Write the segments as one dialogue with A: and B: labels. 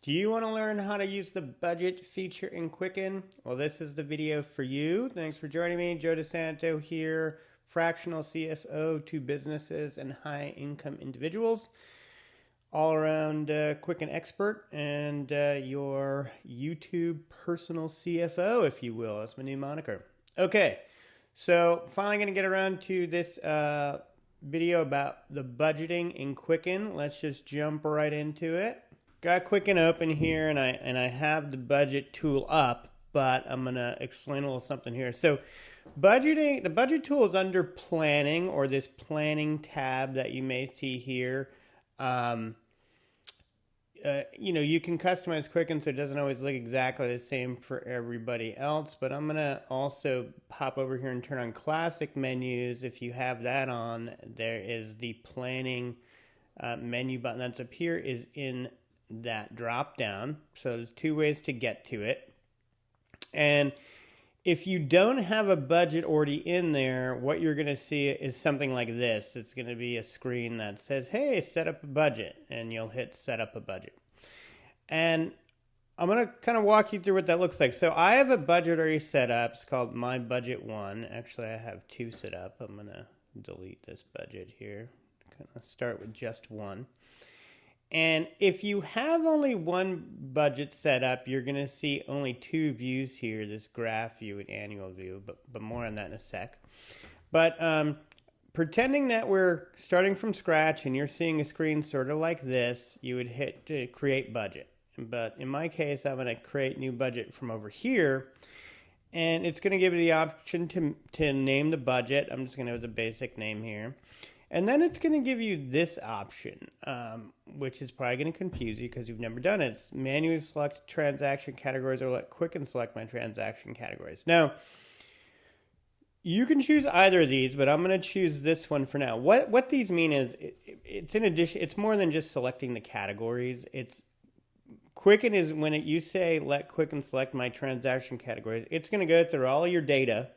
A: Do you want to learn how to use the budget feature in Quicken? Well, this is the video for you. Thanks for joining me. Joe DiSanto here, fractional CFO to businesses and high income individuals. All around Quicken expert and your YouTube personal CFO, if you will. That's my new moniker. Okay, so finally going to get around to this video about the budgeting in Quicken. Let's just jump right into it. Got Quicken open here, and I have the budget tool up, but I'm gonna explain a little something here. So, budgeting, the budget tool is under planning, or this planning tab that you may see here. You can customize Quicken so it doesn't always look exactly the same for everybody else, but I'm gonna also pop over here and turn on classic menus. If you have that on, there is the planning menu button that's up here is in that drop down. So there's two ways to get to it. And if you don't have a budget already in there, what you're going to see is something like this. It's going to be a screen that says, hey, set up a budget, and you'll hit set up a budget. And I'm going to kind of walk you through what that looks like. So I have a budget already set up. It's called My Budget One. Actually, I have two set up. I'm going to delete this budget here. Kind of start with just one. And if you have only one budget set up, you're going to see only two views here, this graph view and annual view, but more on that in a sec. But pretending that we're starting from scratch and you're seeing a screen sort of like this, you would hit to create budget. But in my case, I'm going to create new budget from over here. And it's going to give you the option to name the budget. I'm just going to have the basic name here. And then it's going to give you this option, which is probably going to confuse you because you've never done it. It's manually select transaction categories, or let Quicken select my transaction categories. Now, you can choose either of these, but I'm going to choose this one for now. What these mean is it's in addition. It's more than just selecting the categories. It's Quicken is when you say let Quicken select my transaction categories. It's going to go through all of your data.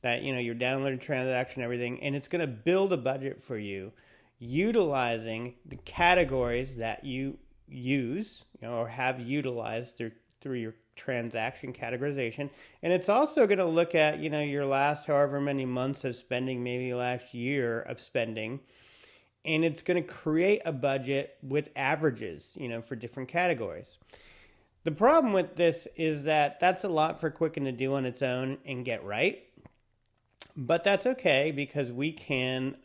A: That, your downloaded transaction, everything, and it's going to build a budget for you utilizing the categories that you use or have utilized through your transaction categorization. And it's also going to look at, your last however many months of spending, maybe last year of spending, and it's going to create a budget with averages, for different categories. The problem with this is that that's a lot for Quicken to do on its own and get right. But that's okay because we can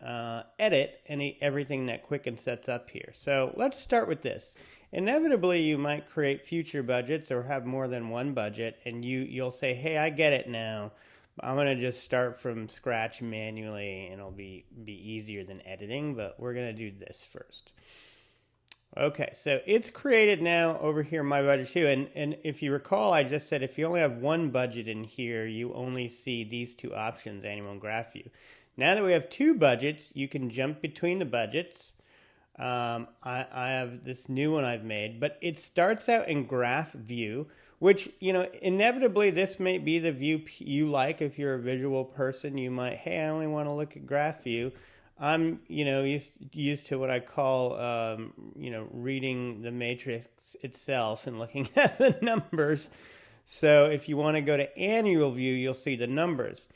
A: edit everything that Quicken sets up here. So let's start with this. Inevitably, you might create future budgets or have more than one budget, and you'll say, hey, I get it now. I'm going to just start from scratch manually, and it'll be easier than editing, but we're going to do this first. Okay, so it's created now over here, My Budget 2, and if you recall, I just said if you only have one budget in here, you only see these two options, annual and graph view. Now that we have two budgets, you can jump between the budgets. I have this new one I've made, but it starts out in graph view, which, inevitably this may be the view you like. If you're a visual person, you might, hey, I only want to look at graph view. I'm, used to what I call, reading the matrix itself and looking at the numbers. So if you want to go to annual view, you'll see the numbers.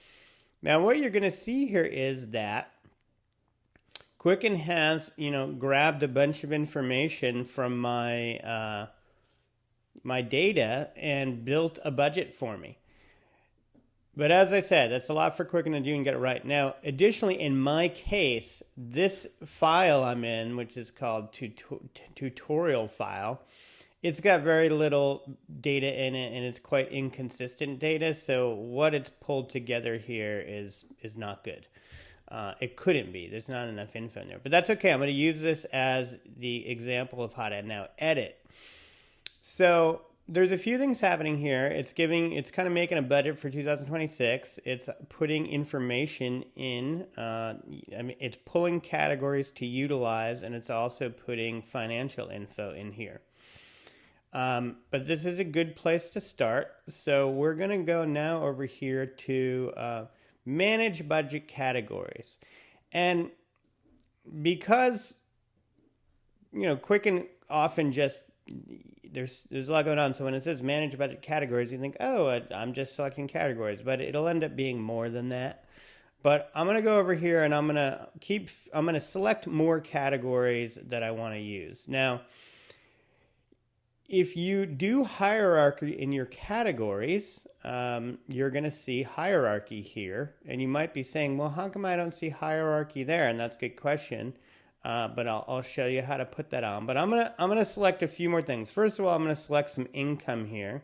A: Now, what you're going to see here is that Quicken has, grabbed a bunch of information from my my data and built a budget for me. But as I said, that's a lot for Quicken to do and get it right. Now, additionally, in my case, this file I'm in, which is called tutorial file, it's got very little data in it, and it's quite inconsistent data. So what it's pulled together here is not good. It couldn't be. There's not enough info in there. But that's okay. I'm going to use this as the example of how to now edit. So there's a few things happening here. It's kind of making a budget for 2026. It's putting information in. It's pulling categories to utilize, and it's also putting financial info in here. But this is a good place to start. So we're going to go now over here to manage budget categories. And because, Quicken often just there's a lot going on. So when it says manage budget categories, you think, oh, I'm just selecting categories, but it'll end up being more than that. But I'm going to go over here and I'm going to select more categories that I want to use. Now, if you do hierarchy in your categories, you're going to see hierarchy here. And you might be saying, well, how come I don't see hierarchy there? And that's a good question. But I'll show you how to put that on. But I'm gonna select a few more things. First of all, I'm going to select some income here.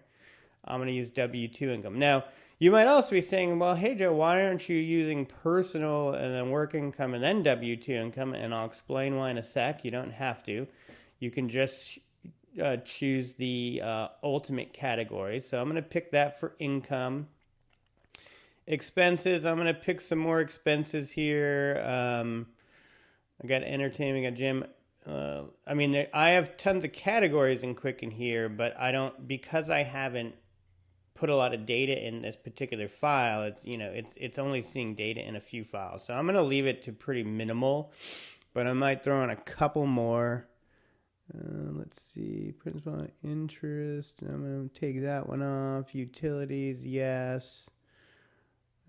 A: I'm going to use W-2 income. Now, you might also be saying, well, hey, Joe, why aren't you using personal and then work income and then W-2 income? And I'll explain why in a sec. You don't have to. You can just choose the ultimate category. So I'm going to pick that for income. Expenses, I'm going to pick some more expenses here. I got entertainment, I got gym. I mean, I have tons of categories in Quicken here, but I don't, because I haven't put a lot of data in this particular file. It's only seeing data in a few files. So I'm going to leave it to pretty minimal, but I might throw in a couple more. Let's see, principal interest. I'm going to take that one off. Utilities, yes.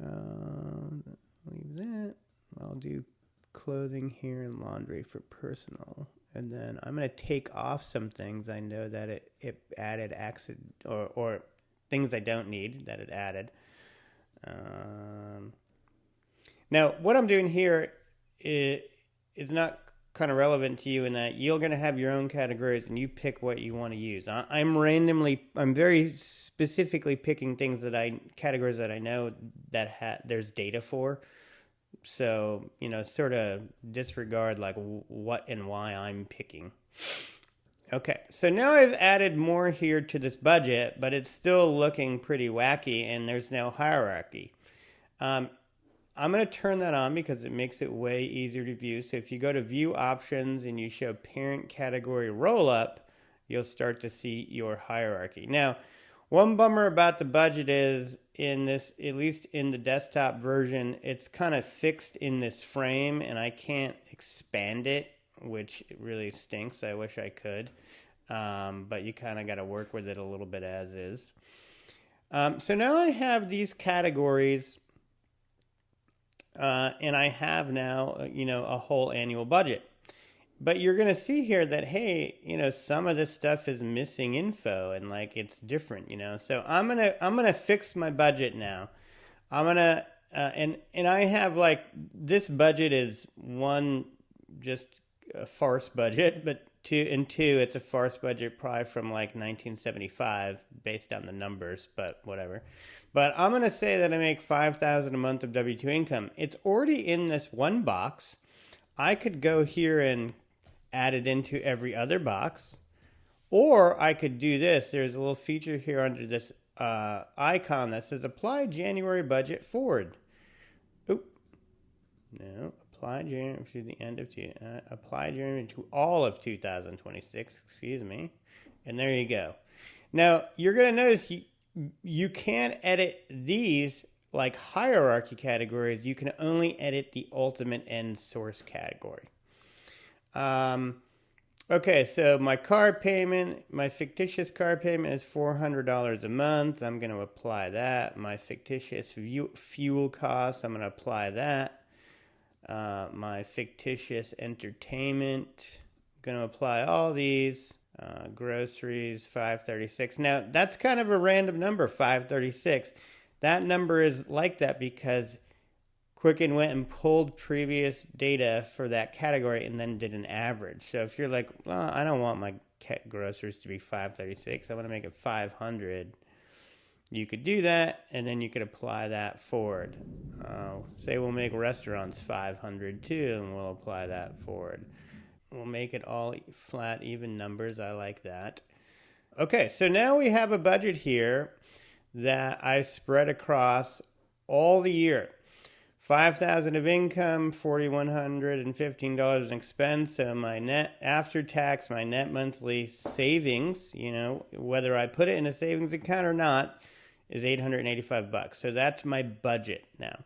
A: Leave that. I'll do clothing here and laundry for personal. And then I'm going to take off some things I know that it added accident or things I don't need that it added. Now, what I'm doing here is not kind of relevant to you in that you're going to have your own categories and you pick what you want to use. I'm very specifically picking categories that I know that there's data for. So, sort of disregard like what and why I'm picking. Okay, so now I've added more here to this budget, but it's still looking pretty wacky and there's no hierarchy. I'm going to turn that on because it makes it way easier to view. So if you go to view options and you show parent category roll up, you'll start to see your hierarchy. Now, one bummer about the budget is in this, at least in the desktop version, it's kind of fixed in this frame and I can't expand it, which really stinks. I wish I could. But you kind of got to work with it a little bit as is. So now I have these categories and I have now, a whole annual budget. But you're going to see here that, hey, some of this stuff is missing info and like it's different, So I'm going to fix my budget now. I'm going to and I have like this budget is one just a farce budget, but two, it's a farce budget probably from like 1975 based on the numbers, but whatever. But I'm going to say that I make $5,000 a month of W-2 income. It's already in this one box. I could go here and add it into every other box, or I could do this. There's a little feature here under this icon that says apply January budget forward. Oop. No, apply January to the end of apply January to all of 2026. Excuse me, and there you go. Now you're going to notice you can't edit these like hierarchy categories. You can only edit the ultimate end source category. Okay, so my car payment, my fictitious car payment is $400 a month. I'm going to apply that. My fictitious fuel costs, I'm going to apply that. My fictitious entertainment, I'm going to apply all these. Groceries, $536. Now, that's kind of a random number, $536. That number is like that because Quicken went and pulled previous data for that category and then did an average. So if you're like, well, I don't want my groceries to be $536, I want to make it $500. You could do that, and then you could apply that forward. Say we'll make restaurants $500 too, and we'll apply that forward. We'll make it all flat, even numbers. I like that. Okay, so now we have a budget here that I spread across all the year. $5,000 of income, $4,115 in expense. So my net after tax, my net monthly savings, whether I put it in a savings account or not, is $885. So that's my budget now.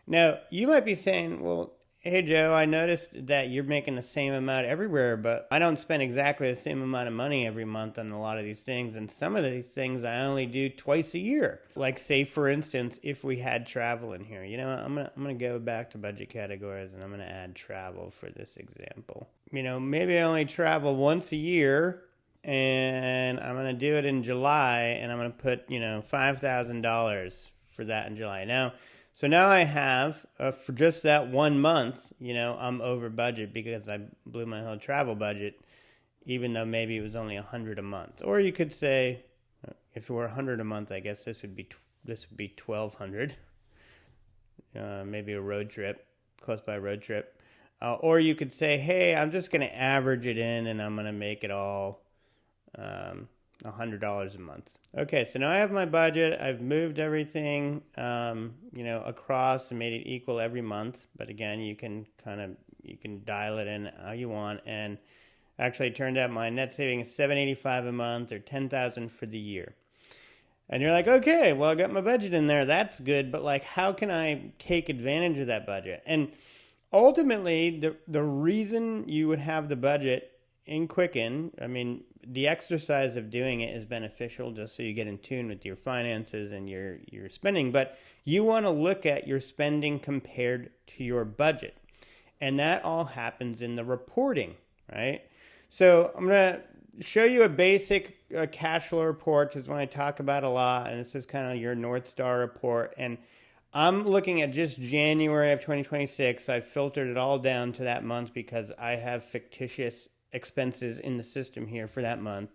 A: Now, you might be saying, well, Hey Joe, I noticed that you're making the same amount everywhere, but I don't spend exactly the same amount of money every month on a lot of these things, and some of these things I only do twice a year. Like say for instance, if we had travel in here, I'm gonna go back to budget categories and I'm gonna add travel for this example. Maybe I only travel once a year, and I'm gonna do it in July, and I'm gonna put $5,000 for that in July. So now I have, for just that 1 month, I'm over budget because I blew my whole travel budget, even though maybe it was only 100 a month. Or you could say, if it were 100 a month, I guess this would be 1,200. Maybe a road trip, close by road trip. Or you could say, hey, I'm just going to average it in and I'm going to make it all $100 a month. Okay, so now I have my budget. I've moved everything, across and made it equal every month. But again, you can dial it in how you want. And actually, it turned out my net saving is $785 a month, or $10,000 for the year. And you're like, okay, well, I got my budget in there. That's good. But like, how can I take advantage of that budget? And ultimately, the reason you would have the budget in Quicken, the exercise of doing it is beneficial just so you get in tune with your finances and your spending, but you want to look at your spending compared to your budget. And that all happens in the reporting, right? So I'm going to show you a basic cash flow report, because when I talk about a lot, and this is kind of your North Star report, and I'm looking at just January of 2026. I've filtered it all down to that month because I have fictitious expenses in the system here for that month.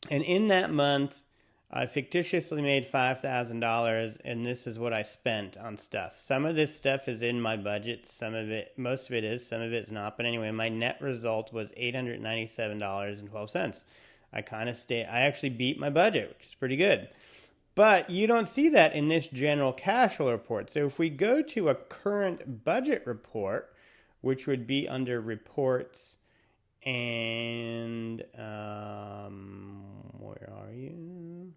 A: And in that month, I fictitiously made $5,000, and this is what I spent on stuff. Some of this stuff is in my budget. Most of it is, some of it's not. But anyway, my net result was $897.12. I actually beat my budget, which is pretty good. But you don't see that in this general cash flow report. So if we go to a current budget report, which would be under reports, and where are you?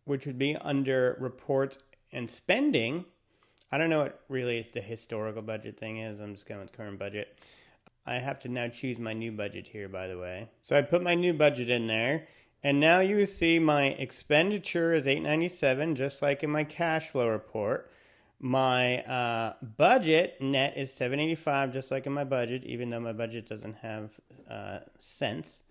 A: Which would be under reports and spending. I don't know what really the historical budget thing is. I'm just going with current budget. I have to now choose my new budget here, by the way. So I put my new budget in there, and now you see my expenditure is $897, just like in my cash flow report. My budget net is $785, just like in my budget, even though my budget doesn't have cents.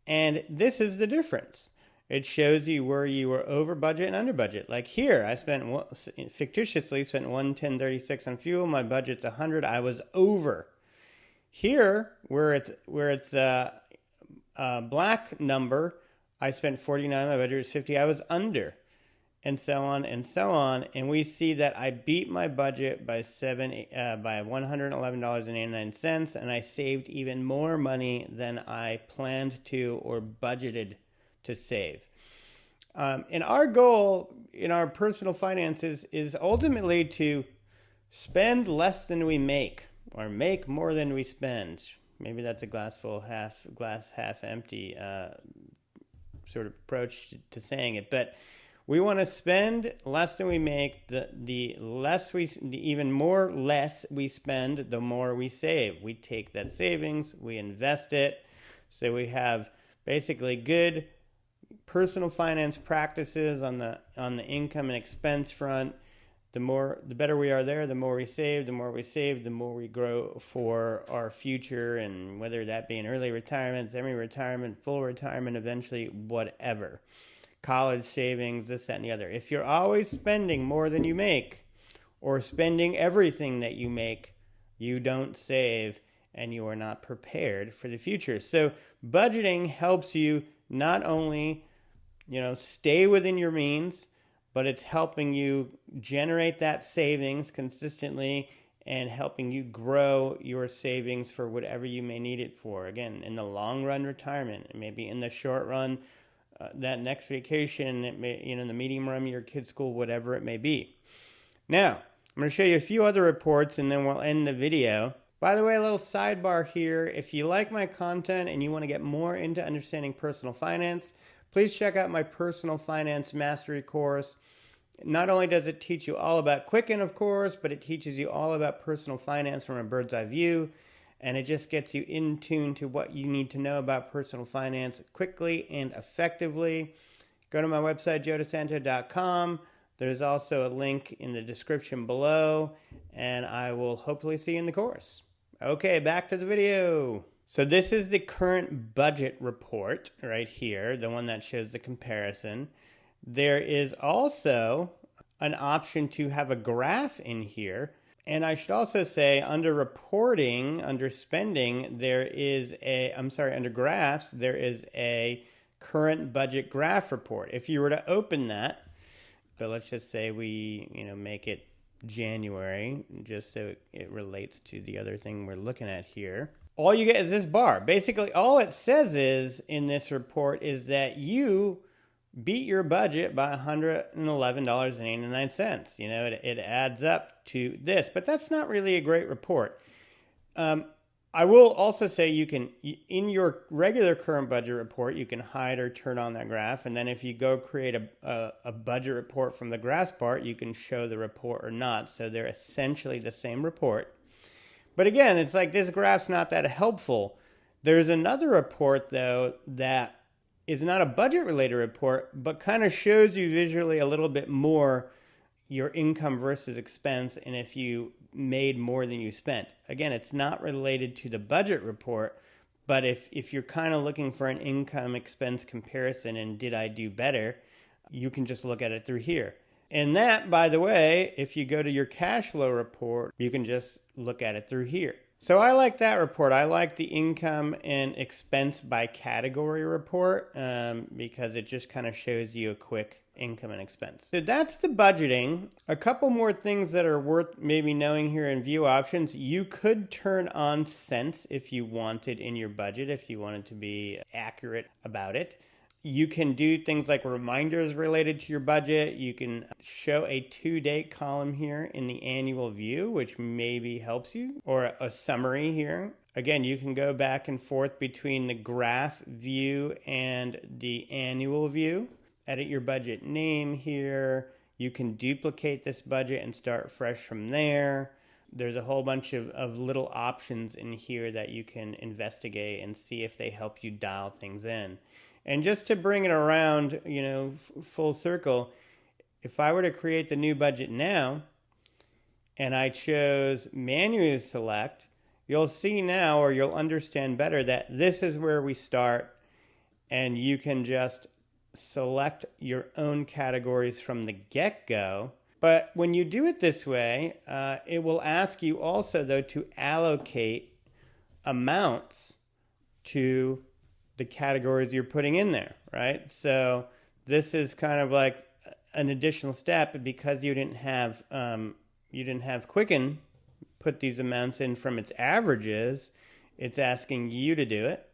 A: And this is the difference. It shows you where you were over budget and under budget. Like here, I fictitiously spent $110.36 on fuel. My budget's $100. I was over. Here, where it's a black number, I spent $49. My budget was $50. I was under. And so on and so on, and we see that I beat my budget by $111.89, and I saved even more money than I planned to or budgeted to save. And our goal in our personal finances is ultimately to spend less than we make, or make more than we spend. Maybe that's a glass half empty sort of approach to saying it, but we want to spend less than we make. Even more less we spend, the more we save. We take that savings, we invest it. So we have basically good personal finance practices on the income and expense front. The better we are there, the more we save. The more we save, the more we grow for our future, and whether that be an early retirement, semi-retirement, full retirement, eventually, whatever. College savings, this, that, and the other. If you're always spending more than you make, or spending everything that you make, you don't save, and you are not prepared for the future. So budgeting helps you not only, stay within your means, but it's helping you generate that savings consistently and helping you grow your savings for whatever you may need it for. Again, in the long run, retirement, maybe in the short run, that next vacation, it may, in the medium run, your kid's school, whatever it may be. Now, I'm going to show you a few other reports, and then we'll end the video. By the way, a little sidebar here. If you like my content and you want to get more into understanding personal finance, please check out my Personal Finance Mastery course. Not only does it teach you all about Quicken, of course, but it teaches you all about personal finance from a bird's eye view. And it just gets you in tune to what you need to know about personal finance quickly and effectively. Go to my website, joedisanto.com. There's also a link in the description below, and I will hopefully see you in the course. Okay, back to the video. So this is the current budget report right here, the one that shows the comparison. There is also an option to have a graph in here. And I should also say under reporting, under spending, under graphs, there is a current budget graph report. If you were to open that, but let's just say we, make it January, just so it relates to the other thing we're looking at here. All you get is this bar. Basically, all it says is in this report is that you beat your budget by $111.89. It adds up to this, but that's not really a great report. I will also say you can, in your regular current budget report, you can hide or turn on that graph. And then if you go create a budget report from the graphs part, you can show the report or not. So they're essentially the same report. But again, it's like this graph's not that helpful. There's another report, though, that is not a budget-related report, but kind of shows you visually a little bit more your income versus expense and if you made more than you spent. Again, it's not related to the budget report, but if you're kind of looking for an income-expense comparison and did I do better, you can just look at it through here. And that, by the way, if you go to your cash flow report, you can just look at it through here. So I like that report. I like the income and expense by category report because it just kind of shows you a quick income and expense. So that's the budgeting. A couple more things that are worth maybe knowing here in view options. You could turn on cents if you wanted in your budget, if you wanted to be accurate about it. You can do things like reminders related to your budget. You can show a to-date column here in the annual view, which maybe helps you, or a summary here. Again, you can go back and forth between the graph view and the annual view. Edit your budget name here. You can duplicate this budget and start fresh from there. There's a whole bunch of little options in here that you can investigate and see if they help you dial things in. And just to bring it around, full circle, if I were to create the new budget now and I chose manually select, you'll see now, or you'll understand better, that this is where we start and you can just select your own categories from the get-go. But when you do it this way, it will ask you also, though, to allocate amounts to the categories you're putting in there, right? So this is kind of like an additional step because you didn't have Quicken put these amounts in from its averages. It's asking you to do it,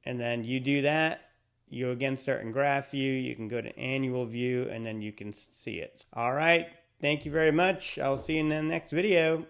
A: and then you do that. You again start in graph view. You can go to annual view, and then you can see it. All right. Thank you very much. I'll see you in the next video.